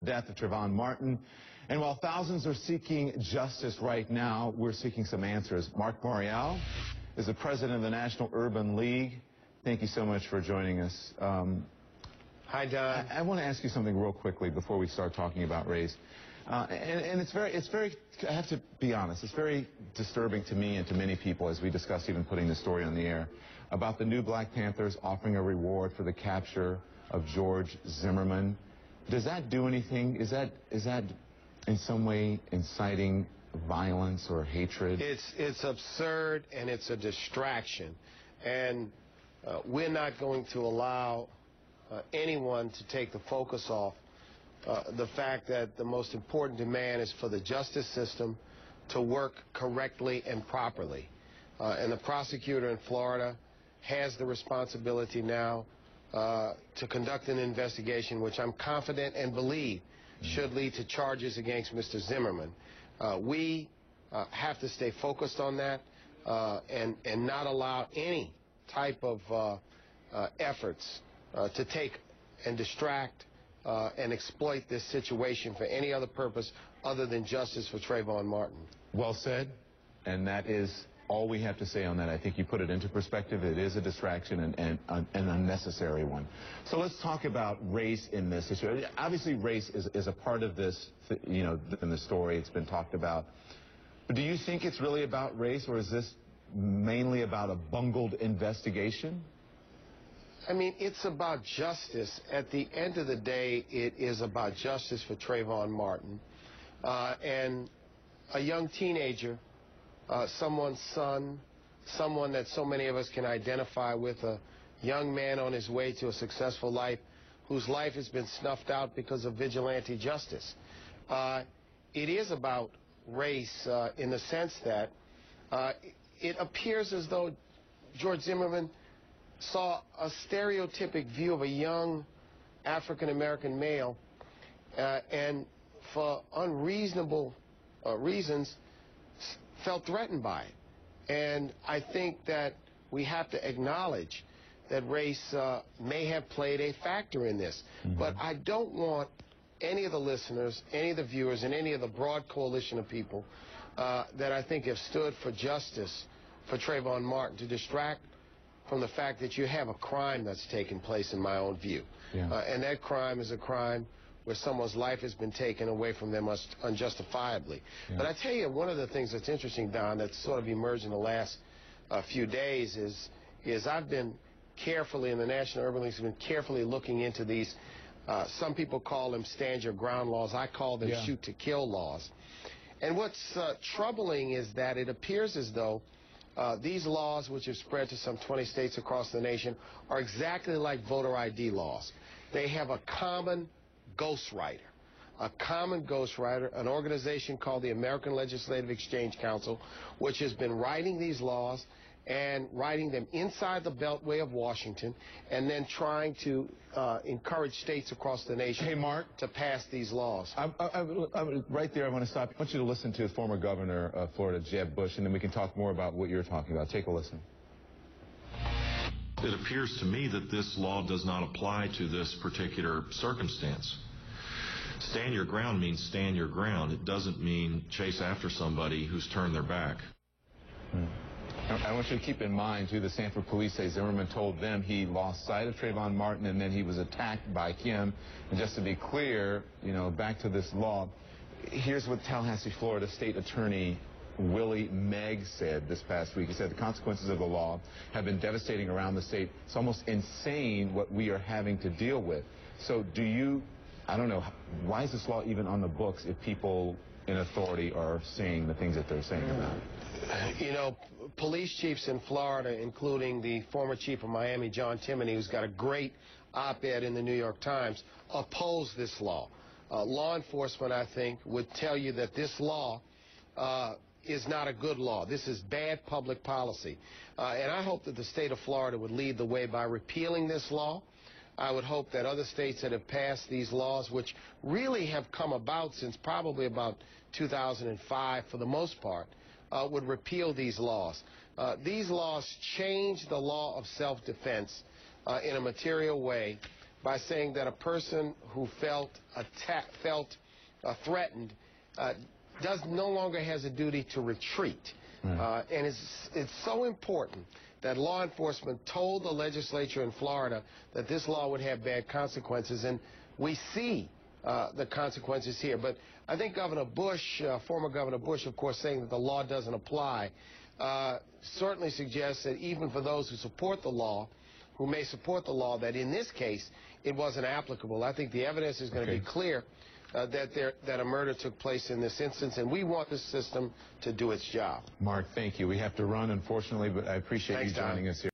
death of Trayvon Martin. And while thousands are seeking justice right now, we're seeking some answers. Mark Morial is the president of the National Urban League. Thank you so much for joining us. Hi, Don. I want to ask you something real quickly before we start talking about race. And it's very, I have to be honest, it's very disturbing to me and to many people as we discuss even putting this story on the air about the new Black Panthers offering a reward for the capture of George Zimmerman. Does that do anything? Is that in some way inciting violence or hatred? It's absurd, and it's a distraction. And we're not going to allow anyone to take the focus off the fact that the most important demand is for the justice system to work correctly and properly. And the prosecutor in Florida has the responsibility now to conduct an investigation, which I'm confident and believe should lead to charges against Mr. Zimmerman. We have to stay focused on that and not allow any type of efforts to take and distract and exploit this situation for any other purpose other than justice for Trayvon Martin. Well said, and that is all we have to say on that. I think you put it into perspective. It is a distraction and an unnecessary one. So let's talk about race in this issue. Obviously, race is a part of this, you know, in the story. It's been talked about. But do you think it's really about race, or is this mainly about a bungled investigation? I mean, it's about justice. At the end of the day, it is about justice for Trayvon Martin. And a young teenager, someone's son, someone that so many of us can identify with, a young man on his way to a successful life, whose life has been snuffed out because of vigilante justice. It is about race in the sense that it appears as though George Zimmerman saw a stereotypic view of a young African-American male and for unreasonable reasons felt threatened by it. And I think that we have to acknowledge that race may have played a factor in this. But I don't want any of the listeners, any of the viewers, and any of the broad coalition of people that I think have stood for justice for Trayvon Martin to distract from the fact that you have a crime that's taken place, in my own view. And that crime is a crime where someone's life has been taken away from them unjustifiably. But I tell you, one of the things that's interesting, Don, that's sort of emerged in the last few days is I've been carefully, in the National Urban League, has been carefully looking into these, some people call them stand your ground laws. I call them shoot to kill laws. And what's troubling is that it appears as though these laws, which have spread to some 20 states across the nation, are exactly like voter ID laws. They have a common ghostwriter. An organization called the American Legislative Exchange Council, which has been writing these laws and writing them inside the Beltway of Washington, and then trying to encourage states across the nation to pass these laws. Right there, I want to stop. I want you to listen to former Governor of Florida, Jeb Bush, and then we can talk more about what you're talking about. Take a listen. It appears to me that this law does not apply to this particular circumstance. Stand your ground means stand your ground. It doesn't mean chase after somebody who's turned their back. I want you to keep in mind, too, the Sanford police say Zimmerman told them he lost sight of Trayvon Martin and then he was attacked by him. And just to be clear, you know, back to this law, here's what Tallahassee, Florida State Attorney Willie Megg said this past week. He said the consequences of the law have been devastating around the state. It's almost insane what we are having to deal with. So do you, I don't know, why is this law even on the books if people in authority are saying the things that they're saying about it? You know, police chiefs in Florida, including the former chief of Miami, John Timoney, who's got a great op-ed in the New York Times, oppose this law. Law enforcement, I think, would tell you that this law is not a good law. This is bad public policy. And I hope that the state of Florida would lead the way by repealing this law. I would hope that other states that have passed these laws, which really have come about since probably about 2005 for the most part, would repeal these laws. These laws change the law of self-defense in a material way by saying that a person who felt threatened no longer has a duty to retreat. Right. And it's so important that law enforcement told the legislature in Florida that this law would have bad consequences, and we see the consequences here. But I think Governor Bush, former Governor Bush, of course, saying that the law doesn't apply, certainly suggests that even for those who support the law, who may support the law, that in this case it wasn't applicable. I think the evidence is going to be clear that a murder took place in this instance, and we want this system to do its job. Mark, thank you. We have to run, unfortunately, but I appreciate you joining us here.